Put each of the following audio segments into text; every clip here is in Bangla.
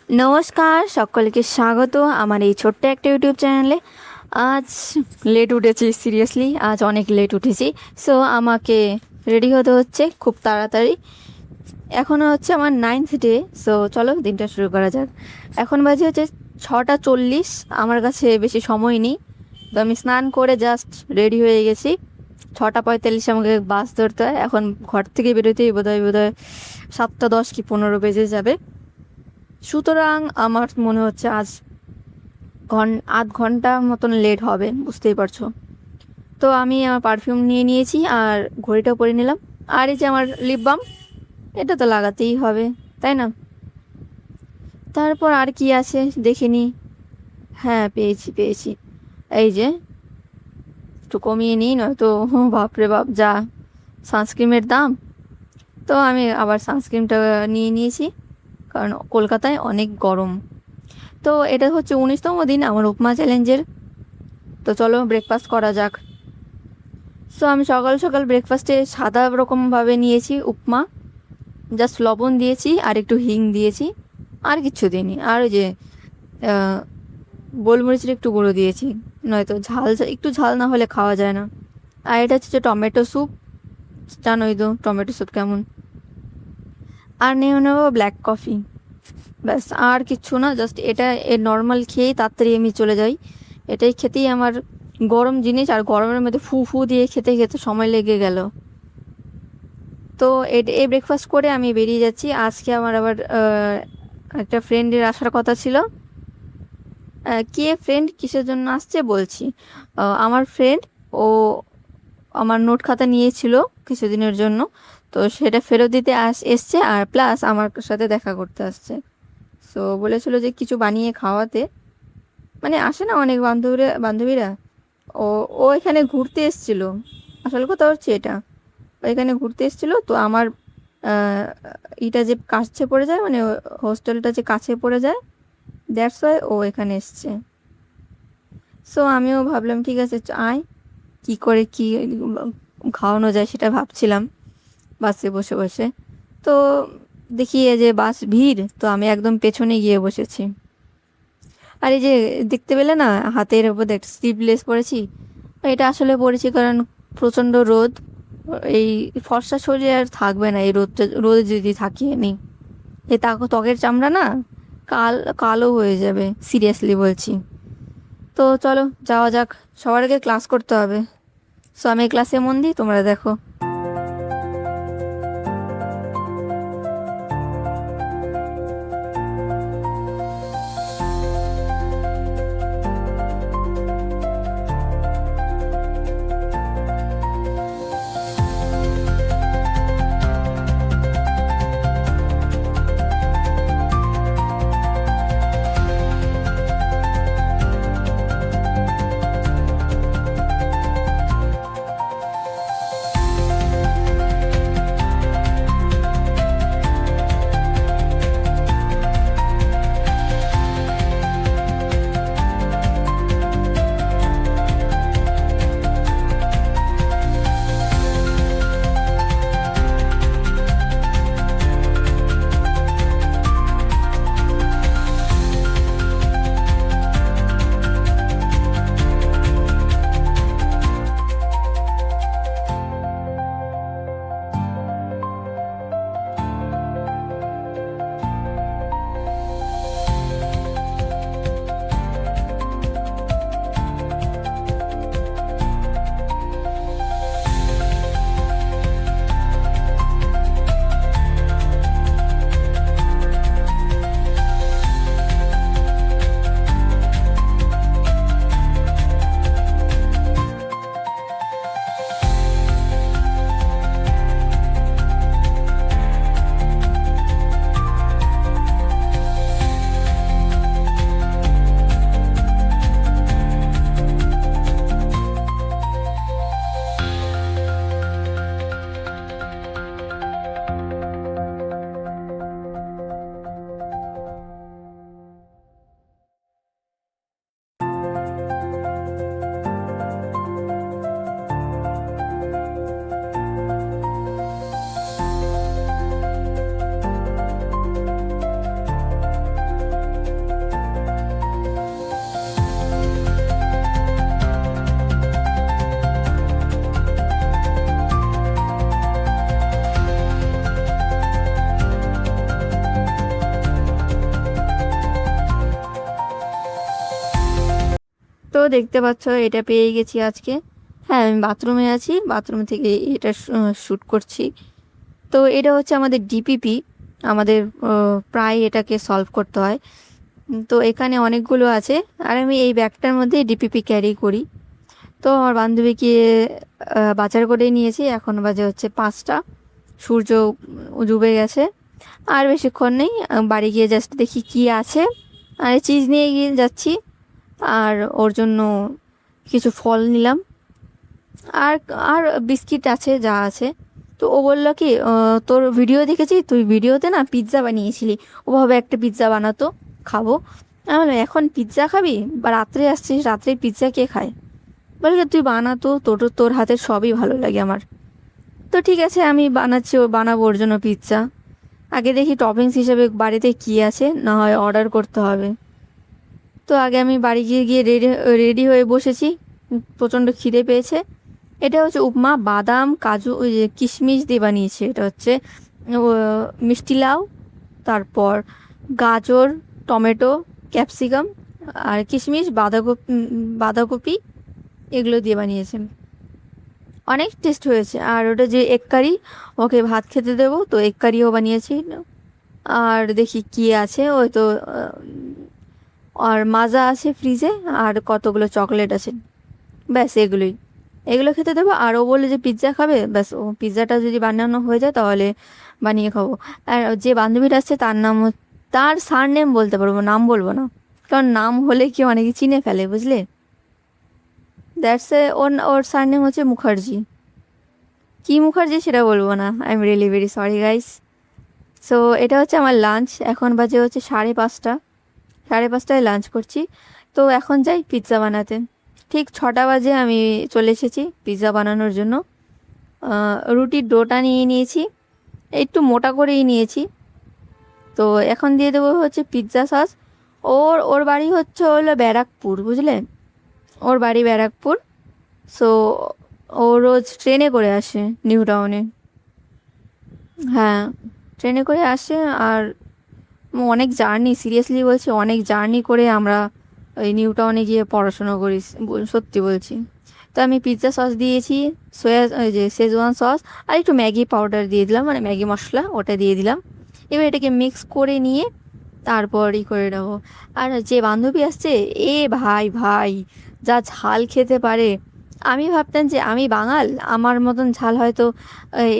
নমস্কার, সকলকে স্বাগত আমার এই ছোট্ট একটা ইউটিউব চ্যানেলে। আজ লেট উঠেছি, সিরিয়াসলি আজ অনেক লেট উঠেছি। সো আমাকে রেডি হতে হচ্ছে খুব তাড়াতাড়ি। এখনও হচ্ছে আমার 9th ডে। সো চলো দিনটা শুরু করা যাক। এখন বাজে হচ্ছে 6:40। আমার কাছে বেশি সময় নেই, তো আমি স্নান করে জাস্ট রেডি হয়ে গেছি। 6:45 আমাকে বাস ধরতে হয়। এখন ঘর থেকে বেরোতেই বোধহয় 7:10 কি 15 বেজে যাবে। সুতরাং আমার মনে হচ্ছে আজ আধ ঘন্টা মতন লেট হবে, বুঝতেই পারছো। তো আমি আমার পারফিউম নিয়ে নিয়েছি আর ঘড়িটাও পরে নিলাম। আর এই যে আমার লিপ বাম, এটা তো লাগাতেই হবে, তাই না? তারপর আর কি আছে দেখিনি। হ্যাঁ, পেয়েছি। এই যে একটু কমিয়ে নিই, নয়তো বাপরে বাপ যা সানস্ক্রিমের দাম। তো আমি আবার সানস্ক্রিমটা নিয়ে নিয়েছি, কারণ কলকাতায় অনেক গরম। তো এটা হচ্ছে 19তম দিন আমার উপমা চ্যালেঞ্জের। তো চলো ব্রেকফাস্ট করা যাক। সো আমি সকাল সকাল ব্রেকফাস্টে সাদা রকমভাবে নিয়েছি উপমা, জাস্ট লবণ দিয়েছি আর একটু হিং দিয়েছি, আর কিচ্ছু দিইনি। আর ওই যে গোলমরিচের একটু গুঁড়ো দিয়েছি, নয়তো একটু ঝাল না হলে খাওয়া যায় না। আর এটা হচ্ছে যে টমেটো স্যুপ, জানোই তো টমেটো স্যুপ কেমন। আর নিয়ে নেবো ব্ল্যাক কফি, ব্যাস আর কিচ্ছু না। জাস্ট এটা নর্মাল খেয়েই তাড়াতাড়ি আমি চলে যাই। এটাই খেতেই আমার, গরম জিনিস আর গরমের মধ্যে ফু ফু দিয়ে খেতে খেতে সময় লেগে গেল। তো এই ব্রেকফাস্ট করে আমি বেরিয়ে যাচ্ছি। আজকে আমার আবার একটা ফ্রেন্ডের আসার কথা ছিল। কে ফ্রেন্ড কিসের জন্য আসছে বলছি। আমার ফ্রেন্ড, ও আমার নোট খাতা নিয়েছিল কিছুদিনের জন্য, তো সেটা ফেরত দিতে এসছে, আর প্লাস আমার সাথে দেখা করতে আসছে। সো বলেছিল যে কিছু বানিয়ে খাওয়াতে, মানে আসে না অনেক বান্ধবীরা। ও ও এখানে ঘুরতে এসেছিল, আসল কথা হচ্ছে এটা। ও এখানে ঘুরতে এসেছিল, তো আমার ইটা যে কাছে পড়ে যায়, মানে হোস্টেলটা যে কাছে পড়ে যায়, দ্যাটস ওয়াই ও এখানে এসছে। সো আমিও ভাবলাম ঠিক আছে আয়, কি করে কি খাওয়ানো যায় সেটা ভাবছিলাম বাসে বসে বসে। তো দেখি এই যে বাস ভিড়, তো আমি একদম পেছনে গিয়ে বসেছি। আর এই যে দেখতে পেলে না, হাতের ওপর একটা স্লিভলেস পরেছি। এটা আসলে পরেছি কারণ প্রচণ্ড রোদ। এই ফর্সা শরীরে আর থাকবে না এই রোদে যদি থাকি আমি। এই ত্বকের চামড়া না কালো হয়ে যাবে, সিরিয়াসলি বলছি। তো চলো যাওয়া যাক, সবার আগে ক্লাস করতে হবে। সো আমি ক্লাসে মন দিই, তোমরা দেখো। দেখতে পাচ্ছ এটা পেয়ে গেছি আজকে। হ্যাঁ, আমি বাথরুমে আছি, বাথরুম থেকে এটা শ্যুট করছি। তো এটা হচ্ছে আমাদের ডিপিপি, আমাদের প্রায় এটাকে সলভ করতে হয়। তো এখানে অনেকগুলো আছে, আর আমি এই ব্যাগটার মধ্যে ডিপিপি ক্যারি করি। তো আমার বান্ধবীকে বাজার করে নিয়েছি, এখন বাজে হচ্ছে 5টা, সূর্য ডুবে গেছে, আর বেশিক্ষণ নেই। বাড়ি গিয়ে জাস্ট দেখি কি আছে, আর চিজ নিয়ে গিয়ে যাচ্ছি, আর ওর জন্য কিছু ফল নিলাম, আর আর বিস্কিট আছে যা আছে। তো ও বললো কি, তোর ভিডিও দেখেছি, তুই ভিডিওতে না পিৎজা বানিয়েছিলি, ওভাবে একটা পিৎজা বানাতো, খাবো। আমি বললাম এখন পিৎজা খাবি, বা রাত্রে আসছিস, রাত্রে পিৎজা কে খায়? বলে কি, তুই বানাতো, তোর তোর হাতের সবই ভালো লাগে আমার। তো ঠিক আছে, আমি বানাচ্ছি, ও বানাবো ওর জন্য পিৎজা। আগে দেখি টপিংস হিসেবে বাড়িতে কি আছে, না হয় অর্ডার করতে হবে। তো আগে আমি বাড়ি গিয়ে গিয়ে রেডি রেডি হয়ে বসেছি, প্রচণ্ড খিদে পেয়েছে। এটা হচ্ছে উপমা, বাদাম কাজু ওই যে কিশমিশ দিয়ে বানিয়েছে। এটা হচ্ছে মিষ্টি লাউ, তারপর গাজর, টমেটো, ক্যাপসিকাম, আর কিশমিশ, বাঁধাকপি এগুলো দিয়ে বানিয়েছেন। অনেক টেস্ট হয়েছে। আর ওটা যে এগ কারি, ওকে ভাত খেতে দেবো, তো এগ কারিও বানিয়েছি। আর দেখি কি আছে, ওই তো আর মাজা আছে ফ্রিজে, আর কতগুলো চকলেট আছে, ব্যাস এগুলোই। এগুলো খেতে দেবো। আর ও বলে যে পিৎজা খাবে, ব্যাস ও পিৎজাটা যদি বানানো হয়ে যায় তাহলে বানিয়ে খাবো। আর যে বান্ধবীটা আসছে তার নাম তার সার নেম বলতে পারবো, নাম বলবো না, কারণ নাম হলে কি অনেকে চিনে ফেলে, বুঝলে। That's a, or sir name হচ্ছে মুখার্জি। কি মুখার্জি সেটা বলবো না, I am really very sorry guys. So এটা হচ্ছে আমার লাঞ্চ, এখন বাজে হচ্ছে 5:30, 5:30টায় লাঞ্চ করছি। তো এখন যাই পিৎজা বানাতে। ঠিক 6টা বাজে আমি চলে এসেছি পিৎজা বানানোর জন্য। রুটির ডোটা নিয়ে নিয়েছি, একটু মোটা করেই নিয়েছি। তো এখন দিয়ে দেবো হচ্ছে পিৎজা সস। ওর বাড়ি হলো ব্যারাকপুর, বুঝলে, ওর বাড়ি ব্যারাকপুর। সো ও রোজ ট্রেনে করে আসে নিউ টাউনে। হ্যাঁ, ট্রেনে করে আসে। আর অনেক জার্নি, সিরিয়াসলি বলছি, অনেক জার্নি করে আমরা ওই নিউ টাউনে গিয়ে পড়াশোনা করি, সত্যি বলছি। তো আমি পিৎজা সস দিয়েছি, ওই যে শেজওয়ান সস, আর একটু ম্যাগি পাউডার দিয়ে দিলাম, মানে ম্যাগি মশলা, ওটা দিয়ে দিলাম। এবার এটাকে মিক্স করে নিয়ে তারপর করে নেবো। আর যে বান্ধবী আসছে, এ ভাই ভাই, যা ঝাল খেতে পারে! আমি ভাবতাম যে আমি বাঙাল, আমার মতন ঝাল হয়তো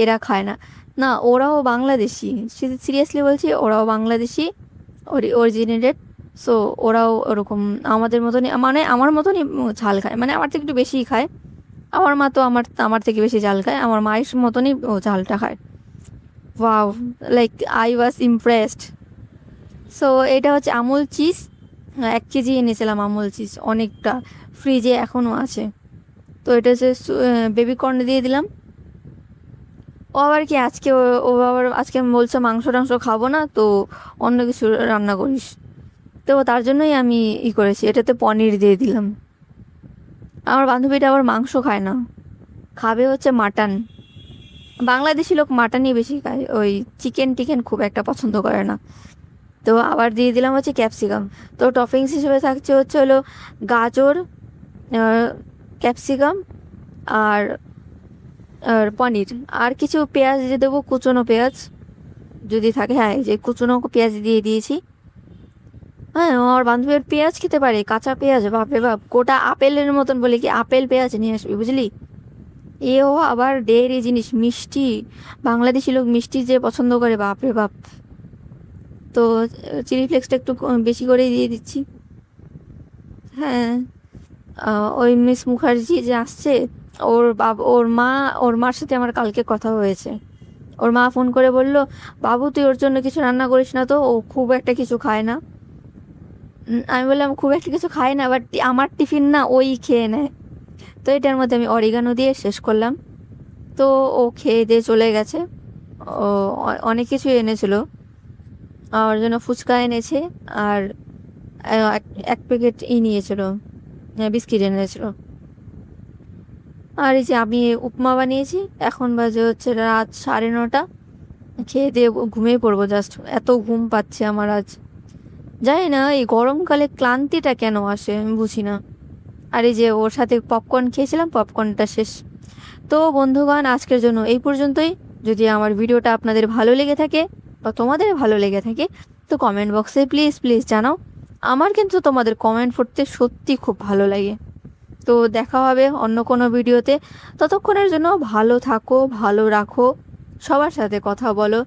এরা খায় না। না, ওরাও বাংলাদেশি, সিরিয়াসলি বলছি, ওরাও বাংলাদেশি অরিজিনেটেড। সো ওরাও ওরকম আমাদের মতনই, মানে আমার মতনই ঝাল খায়, মানে আমার থেকে একটু বেশিই খায়। আমার মা তো আমার থেকে বেশি ঝাল খায়, আমার মায়ের মতনই ও ঝালটা খায়। Wow, like I was impressed. So এটা হচ্ছে আমুল চিজ, 1 কেজি এনেছিলাম আমুল চিজ, অনেকটা, ফ্রিজে এখনও আছে। তো এটা হচ্ছে বেবি কর্ন দিয়ে দিলাম। ও আবার কি আজকে ও আবার আজকে বলছে মাংস টাংস খাবো না, তো অন্য কিছু রান্না করিস। তো তার জন্যই আমি করেছি, এটাতে পনির দিয়ে দিলাম। আমার বান্ধবীটা আবার মাংস খায় না, খাবে হচ্ছে মাটন। বাংলাদেশি লোক মাটনই বেশি খায়, ওই চিকেন টিকেন খুব একটা পছন্দ করে না। তো আবার দিয়ে দিলাম হচ্ছে ক্যাপসিকাম। তো টপিংস হিসেবে থাকছে হলো গাজর, ক্যাপসিকাম, আর আর পনির, আর কিছু পেঁয়াজ দিয়ে দেবো, কুচনো পেঁয়াজ যদি থাকে। হ্যাঁ, এই যে কুচনো পেঁয়াজ দিয়ে দিয়েছি। হ্যাঁ, আমার বান্ধবীর পেঁয়াজ খেতে পারে, কাঁচা পেঁয়াজ, বাপরে বাপ, গোটা আপেলের মতন, বলে কি আপেল পেঁয়াজ নিয়ে আসবি, বুঝলি। এও আবার ডেয়ারি জিনিস, মিষ্টি, বাংলাদেশি লোক মিষ্টি যে পছন্দ করে, বাপরে বাপ। তো চিলি ফ্লেক্সটা একটু বেশি করেই দিয়ে দিচ্ছি। হ্যাঁ, ওই মিস মুখার্জি যে আসছে, ওর মার সাথে আমার কালকে কথা হয়েছে। ওর মা ফোন করে বলল, বাবু তুই ওর জন্য কিছু রান্না করিস না তো, ও খুব একটা কিছু খায় না। আমি বললাম খুব একটা কিছু খায় না, বাট আমার টিফিন না ওই খেয়ে নেয়। তো এটার মধ্যে আমি অরিগানো দিয়ে শেষ করলাম। তো ও খেয়ে দিয়ে চলে গেছে। ও অনেক কিছু এনেছিল, আমার জন্য ফুচকা এনেছে, আর এক প্যাকেট নিয়েছিল, বিস্কিট এনেছিল। আর এই যে আমি উপমা বানিয়েছি, এখন বাজে হচ্ছে রাত 9:30। খেয়ে দিয়ে ঘুমিয়ে পড়বো জাস্ট, এত ঘুম পাচ্ছে আমার আজ। জানি না এই গরমকালে ক্লান্তিটা কেন আসে, আমি বুঝি না। আর এই যে ওর সাথে পপকর্ন খেয়েছিলাম, পপকর্নটা শেষ। তো বন্ধুগণ, আজকের জন্য এই পর্যন্তই। যদি আমার ভিডিওটা আপনাদের ভালো লেগে থাকে বা তোমাদের ভালো লেগে থাকে, তো কমেন্ট বক্সে প্লিজ প্লিজ জানাও। আমার কিন্তু তোমাদের কমেন্ট পড়তে সত্যি খুব ভালো লাগে। তো দেখা হবে অন্য কোনো ভিডিওতে। ততক্ষণের জন্য ভালো থাকো, ভালো রাখো, সবার সাথে কথা বলো।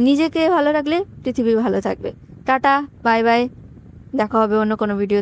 নিজেকে ভালো রাখলে পৃথিবী ভালো থাকবে। টাটা, বাই বাই, দেখা হবে অন্য কোনো ভিডিওতে।